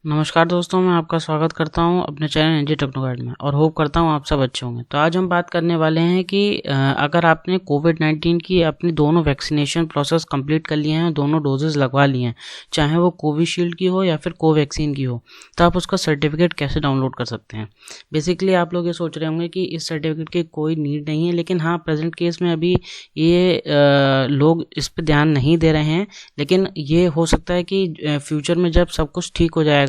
नमस्कार दोस्तों, मैं आपका स्वागत करता हूं अपने चैनल एनजी टेक्नो गाइड में और होप करता हूं आप सब अच्छे होंगे। तो आज हम बात करने वाले हैं कि अगर आपने कोविड-19 की अपनी दोनों वैक्सीनेशन प्रोसेस कंप्लीट कर लिए हैं, दोनों डोजेस लगवा लिए हैं, चाहे वो कोविशील्ड की हो या फिर कोवैक्सीन की हो, तो आप उसका सर्टिफिकेट कैसे डाउनलोड कर सकते हैं। बेसिकली आप लोग ये सोच रहे होंगे कि इस सर्टिफिकेट की कोई नीड नहीं है, लेकिन हाँ, प्रेजेंट केस में अभी ये लोग इस पर ध्यान नहीं दे रहे हैं, लेकिन ये हो सकता है कि फ्यूचर में जब सब कुछ ठीक हो जाएगा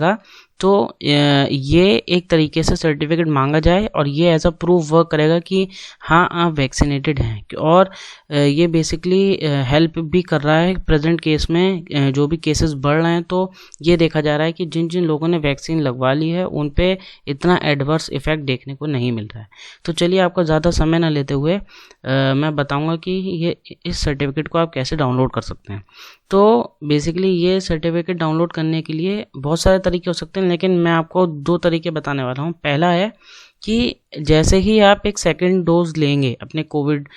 तो ये एक तरीके से सर्टिफिकेट मांगा जाए और ये एज अ प्रूफ वर्क करेगा कि हाँ आप वैक्सीनेटेड हैं। और ये बेसिकली हेल्प भी कर रहा है प्रेजेंट केस में, जो भी केसेस बढ़ रहे हैं तो ये देखा जा रहा है कि जिन जिन लोगों ने वैक्सीन लगवा ली है उन पे इतना एडवर्स इफेक्ट देखने को नहीं मिल रहा है। तो चलिए आपका ज़्यादा समय ना लेते हुए मैं बताऊंगा कि ये इस सर्टिफिकेट को आप कैसे डाउनलोड कर सकते हैं। तो बेसिकली ये सर्टिफिकेट डाउनलोड करने के लिए बहुत सारे तरीके हो सकते हैं, लेकिन मैं आपको दो तरीके बताने वाला हूँ। पहला है कि जैसे ही आप एक सेकंड डोज लेंगे अपने कोविड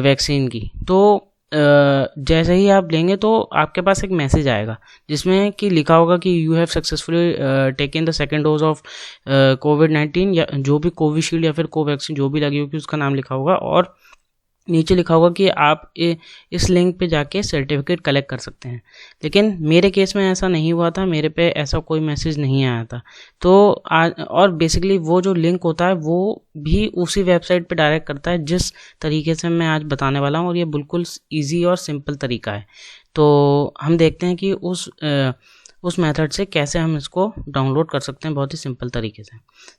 वैक्सीन की, तो जैसे ही आप लेंगे तो आपके पास एक मैसेज आएगा जिसमें कि लिखा होगा कि you have successfully taken the second dose of कोविड-19, या जो भी कोविशील्ड या फिर कोवैक्सीन जो भी लगी होगी उसका नाम लिखा होगा, और नीचे लिखा होगा कि आप इस लिंक पे जाके सर्टिफिकेट कलेक्ट कर सकते हैं। लेकिन मेरे केस में ऐसा नहीं हुआ था, मेरे पे ऐसा कोई मैसेज नहीं आया था। तो और बेसिकली वो जो लिंक होता है वो भी उसी वेबसाइट पे डायरेक्ट करता है जिस तरीके से मैं आज बताने वाला हूँ, और ये बिल्कुल ईजी और सिंपल तरीका है। तो हम देखते हैं कि उस मेथड से कैसे हम इसको डाउनलोड कर सकते हैं बहुत ही सिंपल तरीके से।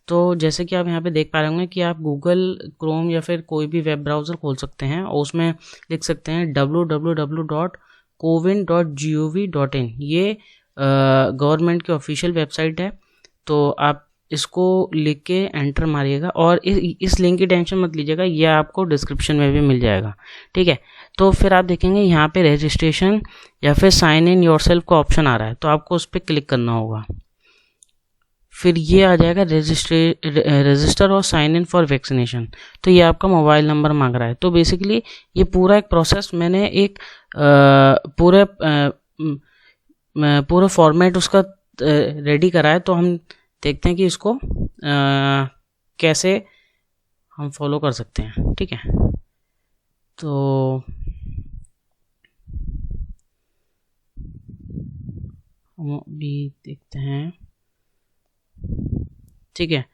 तो जैसे कि आप यहाँ पे देख पा रहे होंगे कि आप गूगल क्रोम या फिर कोई भी वेब ब्राउज़र खोल सकते हैं और उसमें लिख सकते हैं www.cowin.gov.in। ये गवर्नमेंट की ऑफिशियल वेबसाइट है। तो आप इसको लिख के एंटर मारिएगा और इस लिंक की टेंशन मत लीजिएगा, ये आपको डिस्क्रिप्शन में भी मिल जाएगा, ठीक है। तो फिर आप देखेंगे यहाँ पे रजिस्ट्रेशन या फिर साइन इन योरसेल्फ का ऑप्शन आ रहा है, तो आपको उस पर क्लिक करना होगा। फिर ये आ जाएगा रजिस्टर और साइन इन फॉर वैक्सीनेशन। तो ये आपका मोबाइल नंबर मांग रहा है। तो बेसिकली ये पूरा एक प्रोसेस मैंने एक पूरा फॉर्मेट उसका रेडी करा है। तो हम देखते हैं कि इसको कैसे हम फॉलो कर सकते हैं, ठीक है। तो हम अभी देखते हैं, ठीक है।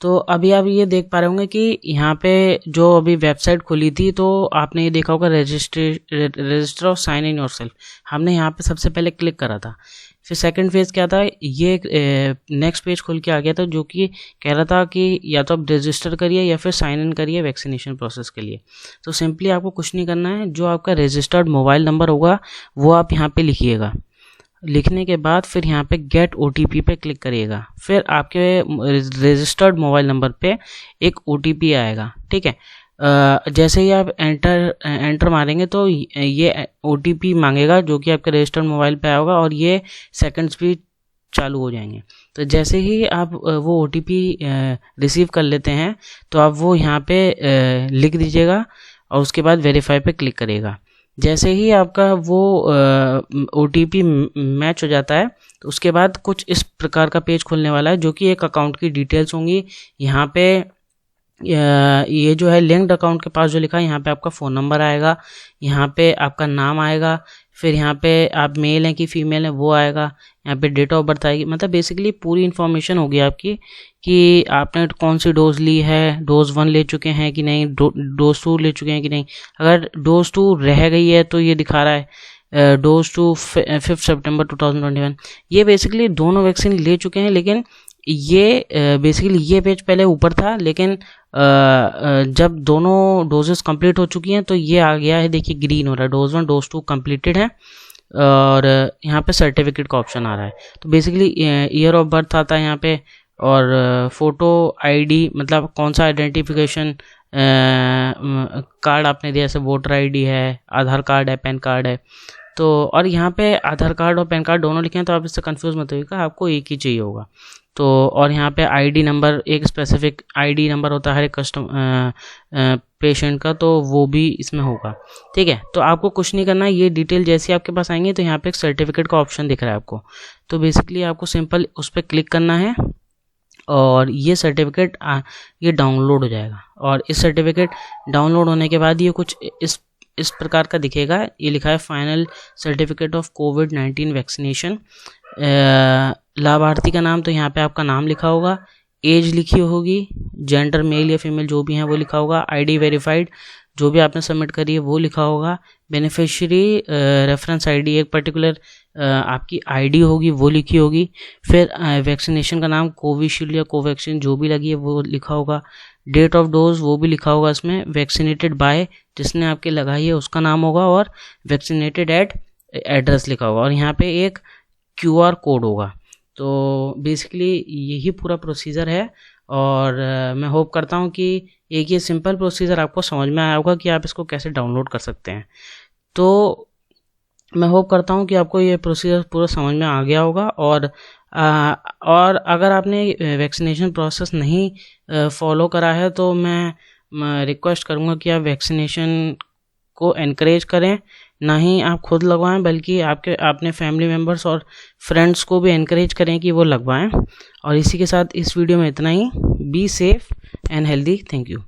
तो अभी आप ये देख पा रहे होंगे कि यहाँ पे जो अभी वेबसाइट खुली थी तो आपने ये देखा होगा रजिस्टर और साइन इन योरसेल्फ। हमने यहाँ पे सबसे पहले क्लिक करा था। फिर सेकंड फेज क्या था, ये नेक्स्ट पेज खुल के आ गया था जो कि कह रहा था कि या तो आप रजिस्टर करिए या फिर साइन इन करिए वैक्सीनेशन प्रोसेस के लिए। तो सिंपली आपको कुछ नहीं करना है, जो आपका रजिस्टर्ड मोबाइल नंबर होगा वो आप यहाँ पे लिखिएगा। लिखने के बाद फिर यहाँ पे गेट OTP पे क्लिक करिएगा। फिर आपके रजिस्टर्ड मोबाइल नंबर पे एक OTP आएगा, ठीक है। जैसे ही आप एंटर मारेंगे तो ये OTP मांगेगा जो कि आपके रजिस्टर्ड मोबाइल पे आएगा और ये सेकंड्स भी चालू हो जाएंगे। तो जैसे ही आप वो OTP रिसीव कर लेते हैं तो आप वो यहाँ पे लिख दीजिएगा और उसके बाद वेरीफाई पे क्लिक करिएगा। जैसे ही आपका वो OTP मैच हो जाता है तो उसके बाद कुछ इस प्रकार का पेज खुलने वाला है जो कि एक अकाउंट की डिटेल्स होंगी। यहाँ पे ये जो है लिंक्ड अकाउंट के पास जो लिखा है यहाँ पे आपका फ़ोन नंबर आएगा, यहाँ पे आपका नाम आएगा, फिर यहाँ पे आप मेल हैं कि फीमेल है वो आएगा, यहाँ पे डेट ऑफ बर्थ आएगी। मतलब बेसिकली पूरी इन्फॉर्मेशन होगी आपकी कि आपने कौन सी डोज ली है, डोज 1 ले चुके हैं कि नहीं, डोज 2 ले चुके हैं कि नहीं। अगर डोज 2 रह गई है तो ये दिखा रहा है डोज 2 5 सितंबर 2021। ये बेसिकली दोनों वैक्सीन ले चुके हैं, लेकिन ये बेसिकली ये पेज पहले ऊपर था, लेकिन जब दोनों डोजेस कंप्लीट हो चुकी हैं तो ये आ गया है, देखिए ग्रीन हो रहा है, डोज 1 डोज 2 कंप्लीटेड है और यहाँ पे सर्टिफिकेट का ऑप्शन आ रहा है। तो बेसिकली ईयर ऑफ बर्थ आता है यहाँ पे, और फोटो ID मतलब कौन सा आइडेंटिफिकेशन कार्ड आपने दिया, जैसे वोटर ID है, आधार कार्ड है, पैन कार्ड है। तो और यहाँ पे आधार कार्ड और पैन कार्ड दोनों लिखे हैं, तो आप इससे कंफ्यूज मत होइएगा, आपको एक ही चाहिए होगा। तो और यहाँ पे ID नंबर, एक स्पेसिफिक ID नंबर होता है हर एक पेशेंट का, तो वो भी इसमें होगा। ठीक है, तो आपको कुछ नहीं करना है, ये डिटेल जैसे आपके पास आएंगे तो यहाँ पे एक सर्टिफिकेट का ऑप्शन दिख रहा है आपको, तो बेसिकली आपको सिंपल उस पर क्लिक करना है और ये सर्टिफिकेट ये डाउनलोड हो जाएगा। और इस सर्टिफिकेट डाउनलोड होने के बाद ये कुछ इस प्रकार का दिखेगा, ये लिखा है final certificate of covid vaccination. लाभार्थी का नाम, तो यहाँ पे आपका नाम लिखा होगा, एज लिखी होगी, जेंडर मेल या फीमेल जो भी हैं वो लिखा होगा, आईडी वेरीफाइड जो भी आपने सबमिट करी है वो लिखा होगा, बेनिफिशियरी रेफरेंस आईडी एक पर्टिकुलर आपकी आईडी होगी वो लिखी होगी, फिर वैक्सीनेशन का नाम कोविशील्ड या कोवैक्सीन जो भी लगी है वो लिखा होगा, डेट ऑफ डोज वो भी लिखा होगा इसमें, वैक्सीनेटेड बाय जिसने आपके लगाई है उसका नाम होगा, और वैक्सीनेटेड एट एड्रेस लिखा होगा, और यहाँ पे एक QR कोड होगा। तो बेसिकली यही पूरा प्रोसीजर है, और मैं होप करता हूँ कि एक ये सिंपल प्रोसीजर आपको समझ में आया होगा कि आप इसको कैसे डाउनलोड कर सकते हैं। तो मैं होप करता हूँ कि आपको ये प्रोसीजर पूरा समझ में आ गया होगा, और अगर आपने वैक्सीनेशन प्रोसेस नहीं फॉलो करा है तो मैं रिक्वेस्ट करूँगा कि आप वैक्सीनेशन को एनकरेज करें, ना ही आप खुद लगवाएं बल्कि अपने फैमिली मेम्बर्स और फ्रेंड्स को भी एनकरेज करें कि वो लगवाएं। और इसी के साथ इस वीडियो में इतना ही। Be safe and healthy. Thank you.